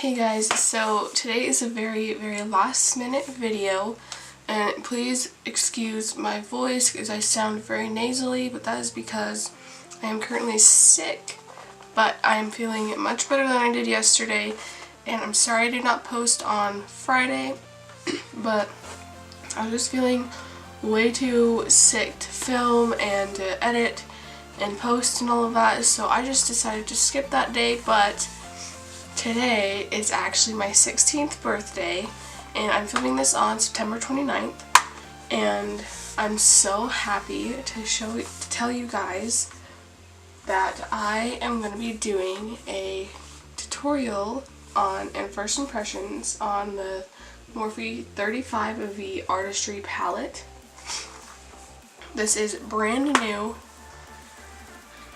Hey guys, so today is a very last minute video, and please excuse my voice because I sound very nasally, but that is because I am currently sick, but I am feeling much better than I did yesterday, and I'm sorry I did not post on Friday, but I was just feeling way too sick to film and to edit and post and all of that, so I just decided to skip that day. But today is actually my 16th birthday, and I'm filming this on September 29th, and I'm so happy to tell you guys that I am going to be doing a tutorial on and first impressions on the Morphe 35V Artistry palette. This is brand new,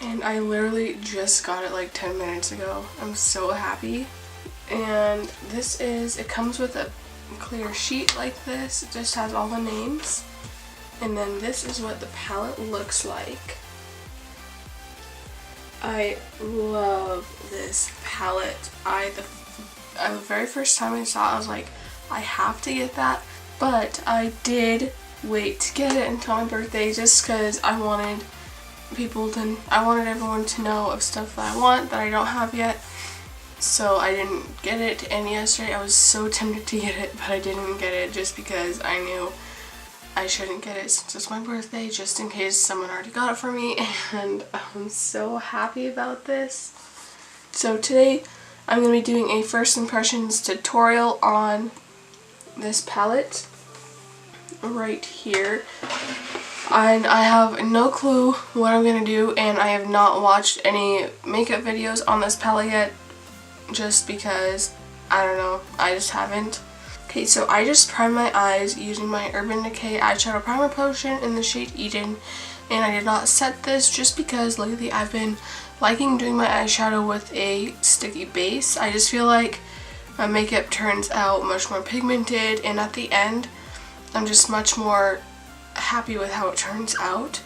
and I literally just got it like 10 minutes ago. I'm so happy. And it comes with a clear sheet like this. It just has all the names. And then this is what the palette looks like. I love this palette. The very first time I saw it, I was like, I have to get that. But I did wait to get it until my birthday just because I wanted everyone to know of stuff that I want that I don't have yet. So I didn't get it, and yesterday I was so tempted to get it, but I didn't get it just because I knew I shouldn't get it since it's my birthday, just in case someone already got it for me, and I'm so happy about this. So today I'm going to be doing a first impressions tutorial on this palette right here. And I have no clue what I'm going to do, and I have not watched any makeup videos on this palette yet, just because, I don't know, I just haven't. Okay, so I just primed my eyes using my Urban Decay Eyeshadow Primer Potion in the shade Eden, and I did not set this just because lately I've been liking doing my eyeshadow with a sticky base. I just feel like my makeup turns out much more pigmented, and at the end I'm just much more happy with how it turns out.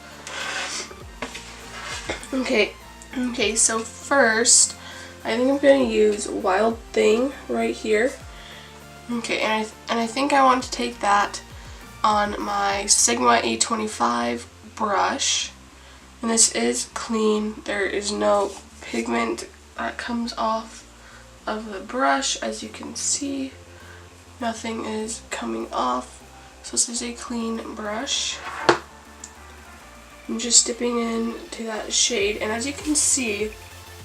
Okay, so first I think I'm going to use Wild Thing right here. Okay, and I think I want to take that on my Sigma E25 brush, and this is clean. There is no pigment that comes off of the brush, as you can see. Nothing is coming off. So this is a clean brush. I'm just dipping into that shade, and as you can see,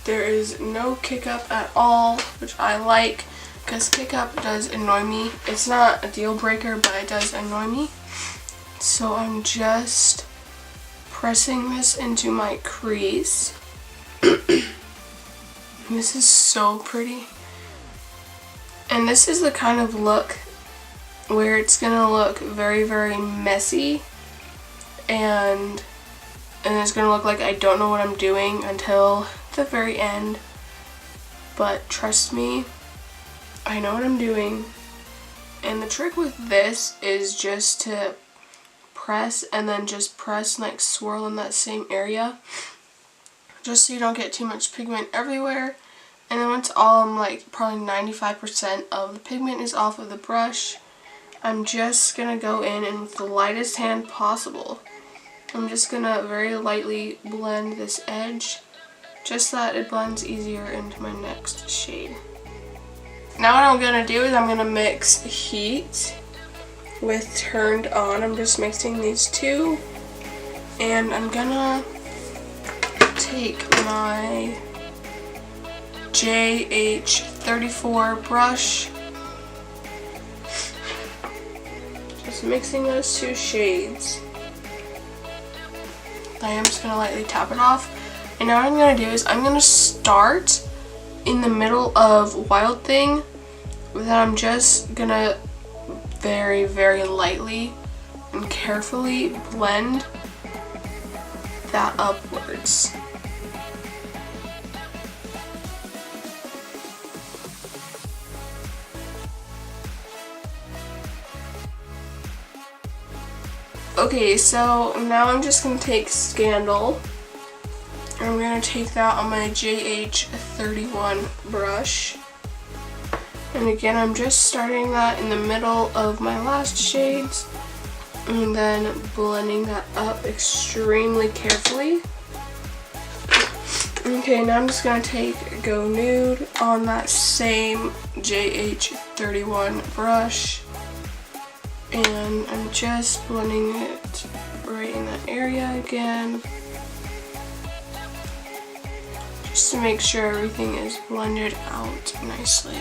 there is no kick up at all, which I like, because kick up does annoy me. It's not a deal breaker, but it does annoy me. So I'm just pressing this into my crease. This is so pretty. And this is the kind of look where it's gonna look very messy, and it's gonna look like I don't know what I'm doing until the very end. But trust me, I know what I'm doing. And the trick with this is just to press, and then just press and like swirl in that same area, just so you don't get too much pigment everywhere. And then once like probably 95% of the pigment is off of the brush, I'm just going to go in, and with the lightest hand possible, I'm just going to very lightly blend this edge, just so that it blends easier into my next shade. Now what I'm going to do is I'm going to mix heat with turned on. I'm just mixing these two, and I'm going to take my JH34 brush, just mixing those two shades. I am just going to lightly tap it off. And now what I'm going to do is I'm going to start in the middle of Wild Thing, then I'm just going to very lightly and carefully blend that upwards. Okay, so now I'm just going to take Scandal, and I'm going to take that on my JH31 brush, And again, I'm just starting that in the middle of my last shades and then blending that up extremely carefully. Okay, now I'm just going to go nude on that same JH31 brush, and I'm just blending it right in that area again, just to make sure everything is blended out nicely.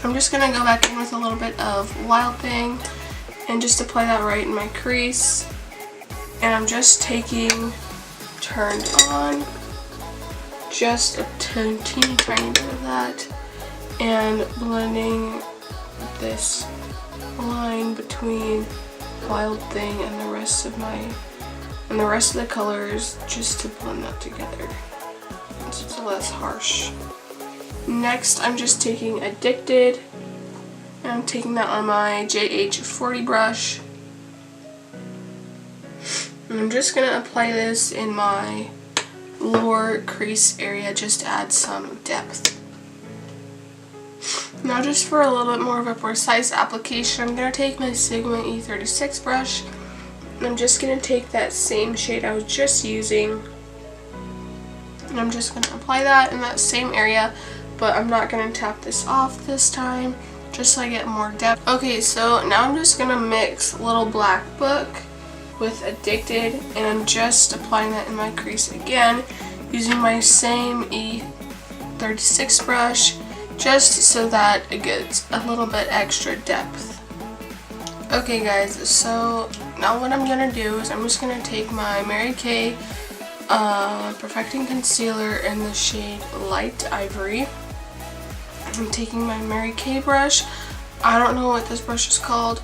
I'm just going to go back in with a little bit of Wild Thing and just apply that right in my crease. And I'm just taking Turned On, just a teeny tiny bit of that, and blending this line between Wild Thing and the rest of the colors, just to blend that together so it's less harsh. Next, I'm just taking Addicted, and I'm taking that on my JH40 brush. And I'm just going to apply this in my lower crease area just to add some depth. Now, just for a little bit more of a precise application, I'm going to take my Sigma E36 brush, and I'm just going to take that same shade I was just using, and I'm just going to apply that in that same area, but I'm not going to tap this off this time, just so I get more depth. Okay, so now I'm just going to mix Little Black Book with Addicted, and I'm just applying that in my crease again, using my same E36 brush, just so that it gets a little bit extra depth. Okay guys, so now what I'm going to do is I'm just going to take my Mary Kay Perfecting Concealer in the shade Light Ivory. I'm taking my Mary Kay brush. I don't know what this brush is called,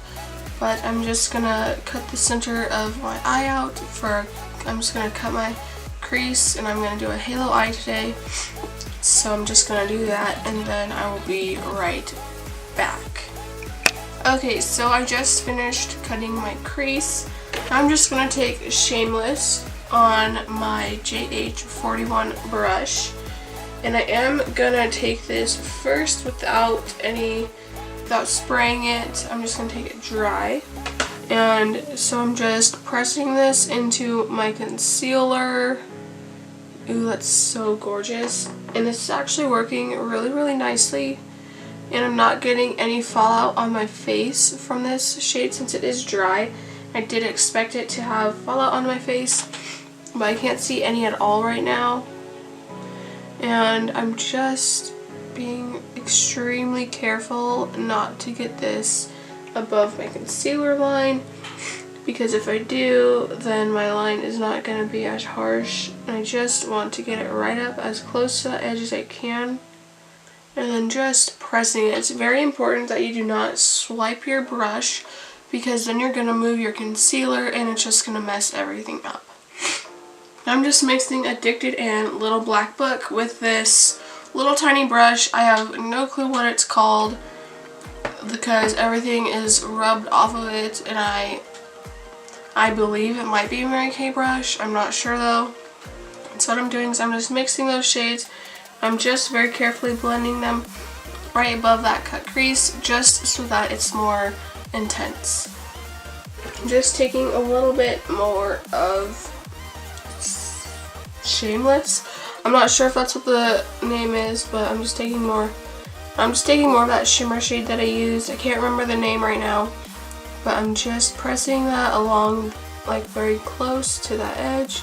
but I'm just going to cut the center of my eye out I'm just going to cut my crease, and I'm going to do a halo eye today. So I'm just going to do that, and then I will be right back. Okay, so I just finished cutting my crease. I'm just going to take Shameless on my JH41 brush, and I am going to take this first without spraying it. I'm just going to take it dry. And so I'm just pressing this into my concealer. Ooh, that's so gorgeous. And this is actually working really nicely. And I'm not getting any fallout on my face from this shade since it is dry. I did expect it to have fallout on my face, but I can't see any at all right now. And I'm just being extremely careful not to get this above my concealer line, because if I do, then my line is not going to be as harsh. And I just want to get it right up as close to the edge as I can, and then just pressing it. It's very important that you do not swipe your brush, because then you're going to move your concealer and it's just going to mess everything up. I'm just mixing Addicted and Little Black Book with this little tiny brush. I have no clue what it's called because everything is rubbed off of it, and I believe it might be a Mary Kay brush. I'm not sure though. So what I'm doing is I'm just mixing those shades. I'm just very carefully blending them right above that cut crease, just so that it's more intense. I'm just taking a little bit more of Shameless. I'm not sure if that's what the name is, but I'm just taking more of that shimmer shade that I used. I can't remember the name right now, but I'm just pressing that along, like very close to that edge,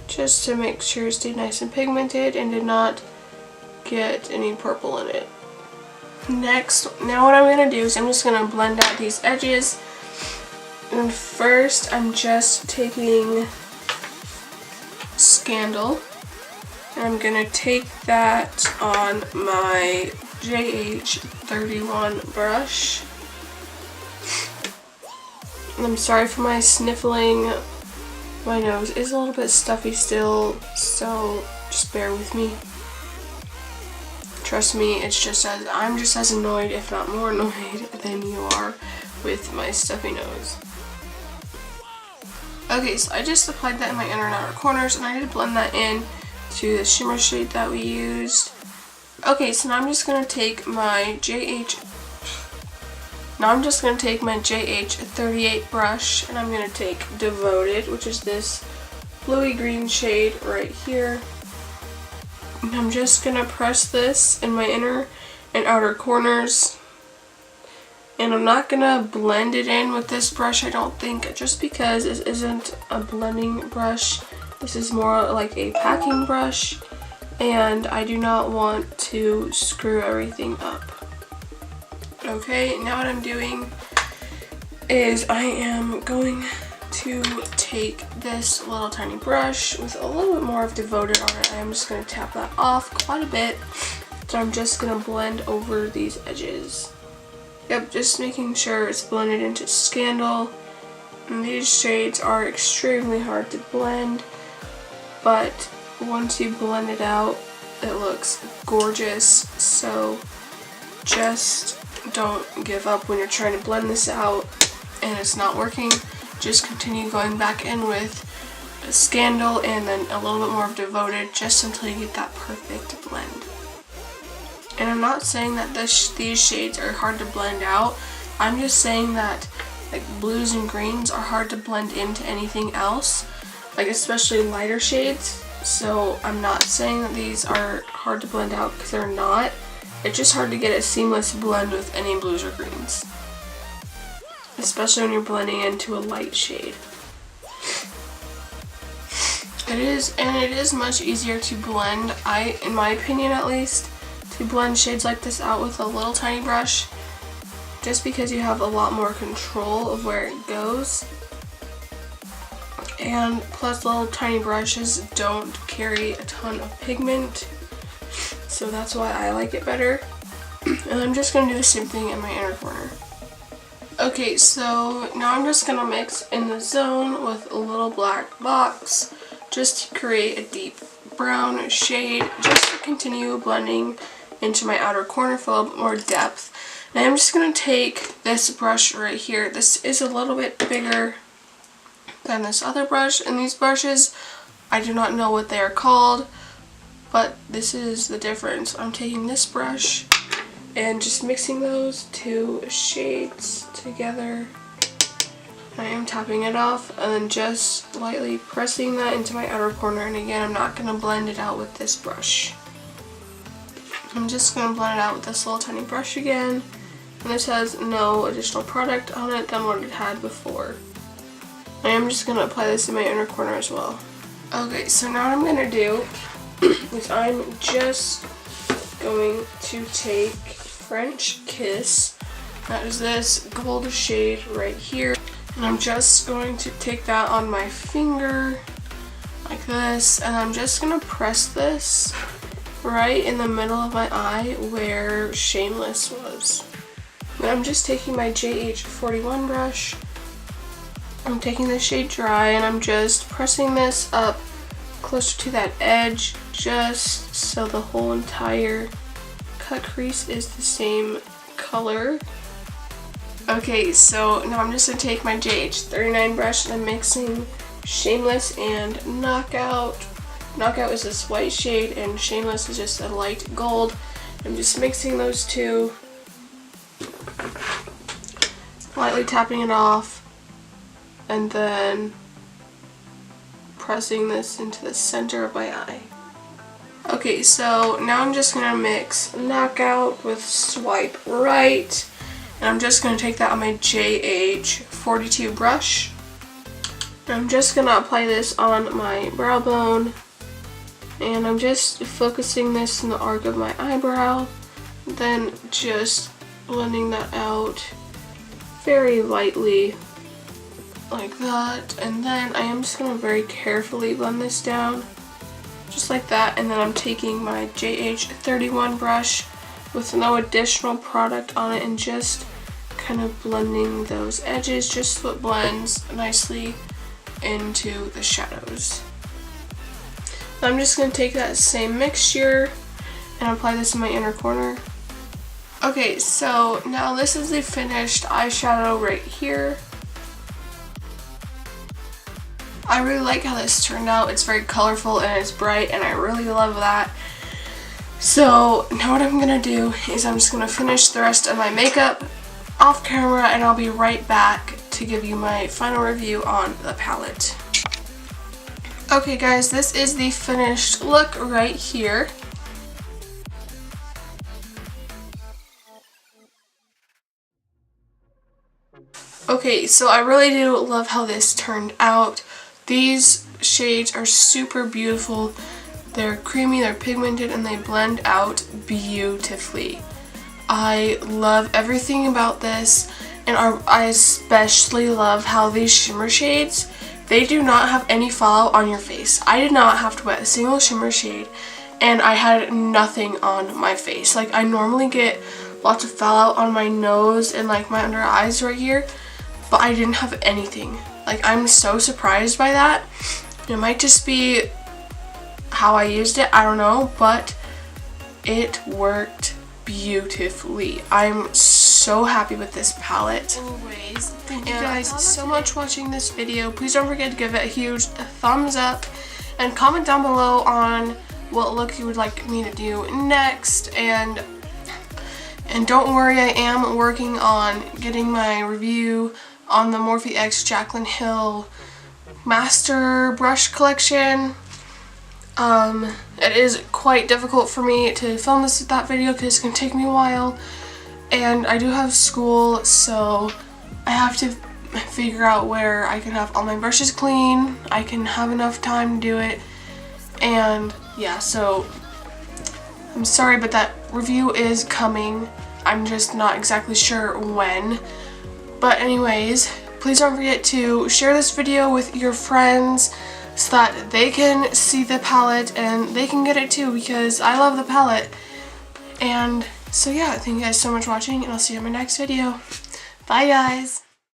just to make sure it stayed nice and pigmented and did not get any purple in it. Next, now what I'm going to do is I'm just going to blend out these edges. And first, I'm just taking Scandal, and I'm going to take that on my JH31 brush. And I'm sorry for my sniffling. My nose is a little bit stuffy still, so just bear with me. Trust me, I'm just as annoyed, if not more annoyed, than you are with my stuffy nose. Okay, so I just applied that in my inner and outer corners, and I need to blend that in to the shimmer shade that we used. Okay, so now I'm just going to take my JH38 brush, and I'm going to take Devoted, which is this bluey green shade right here. And I'm just going to press this in my inner and outer corners. And I'm not going to blend it in with this brush, I don't think, just because this isn't a blending brush. This is more like a packing brush, and I do not want to screw everything up. Okay, now what I'm doing is I am going to take this little tiny brush with a little bit more of Devoted on it. I'm just going to tap that off quite a bit. So I'm just going to blend over these edges. Yep, just making sure it's blended into Scandal. And these shades are extremely hard to blend, but once you blend it out, it looks gorgeous. So just don't give up when you're trying to blend this out and it's not working. Just continue going back in with Scandal and then a little bit more of Devoted, just until you get that perfect blend. And I'm not saying that these shades are hard to blend out. I'm just saying that like blues and greens are hard to blend into anything else, like especially lighter shades. So I'm not saying that these are hard to blend out, because they're not. It's just hard to get a seamless blend with any blues or greens, especially when you're blending into a light shade. It is much easier to blend, in my opinion at least, to blend shades like this out with a little tiny brush, just because you have a lot more control of where it goes. And plus, little tiny brushes don't carry a ton of pigment, so that's why I like it better. And I'm just going to do the same thing in my inner corner. Okay, so now I'm just going to mix In the Zone with a little black box, just to create a deep brown shade, just to continue blending into my outer corner for a little bit more depth. And I'm just going to take this brush right here. This is a little bit bigger than this other brush, and these brushes, I do not know what they are called, but this is the difference. I'm taking this brush and just mixing those two shades together. I am tapping it off and then just lightly pressing that into my outer corner. And again, I'm not going to blend it out with this brush. I'm just going to blend it out with this little tiny brush again. And this has no additional product on it than what it had before. I am just going to apply this in my inner corner as well. Okay, so now what I'm going to do is I'm just going to take French Kiss. That is this gold shade right here. And I'm just going to take that on my finger like this. And I'm just going to press this right in the middle of my eye where Shameless was. And I'm just taking my JH41 brush. I'm taking the shade Dry, and I'm just pressing this up closer to that edge, just so the whole entire cut crease is the same color. Okay, so now I'm just going to take my JH39 brush, and I'm mixing Shameless and Knockout. Knockout is this white shade, and Shameless is just a light gold. I'm just mixing those two, lightly tapping it off, and then pressing this into the center of my eye. Okay, so now I'm just going to mix Knockout with Swipe Right, and I'm just going to take that on my JH42 brush. And I'm just going to apply this on my brow bone, and I'm just focusing this in the arc of my eyebrow, then just blending that out very lightly like that. And then I am just going to very carefully blend this down just like that. And then I'm taking my JH31 brush with no additional product on it and just kind of blending those edges just so it blends nicely into the shadows. I'm just going to take that same mixture and apply this in my inner corner. Okay, so now this is the finished eyeshadow right here. I really like how this turned out. It's very colorful and it's bright, and I really love that. So now what I'm gonna do is I'm just gonna finish the rest of my makeup off camera, and I'll be right back to give you my final review on the palette. Okay guys, this is the finished look right here. Okay, so I really do love how this turned out. These shades are super beautiful. They're creamy, they're pigmented, and they blend out beautifully. I love everything about this, and I especially love how these shimmer shades, they do not have any fallout on your face. I did not have to wet a single shimmer shade, and I had nothing on my face. Like, I normally get lots of fallout on my nose and like my under eyes right here, but I didn't have anything. Like, I'm so surprised by that. It might just be how I used it, I don't know, but it worked beautifully. I'm so happy with this palette. Anyways, thank you guys so much for watching this video. Please don't forget to give it a huge thumbs up and comment down below on what look you would like me to do next. And don't worry, I am working on getting my review on the Morphe X Jaclyn Hill Master Brush Collection. It is quite difficult for me to film that video because it's going to take me a while, and I do have school, so I have to figure out where I can have all my brushes clean, I can have enough time to do it, and yeah, so I'm sorry, but that review is coming. I'm just not exactly sure when. But anyways, please don't forget to share this video with your friends so that they can see the palette and they can get it too, because I love the palette. And so yeah, thank you guys so much for watching, and I'll see you in my next video. Bye guys!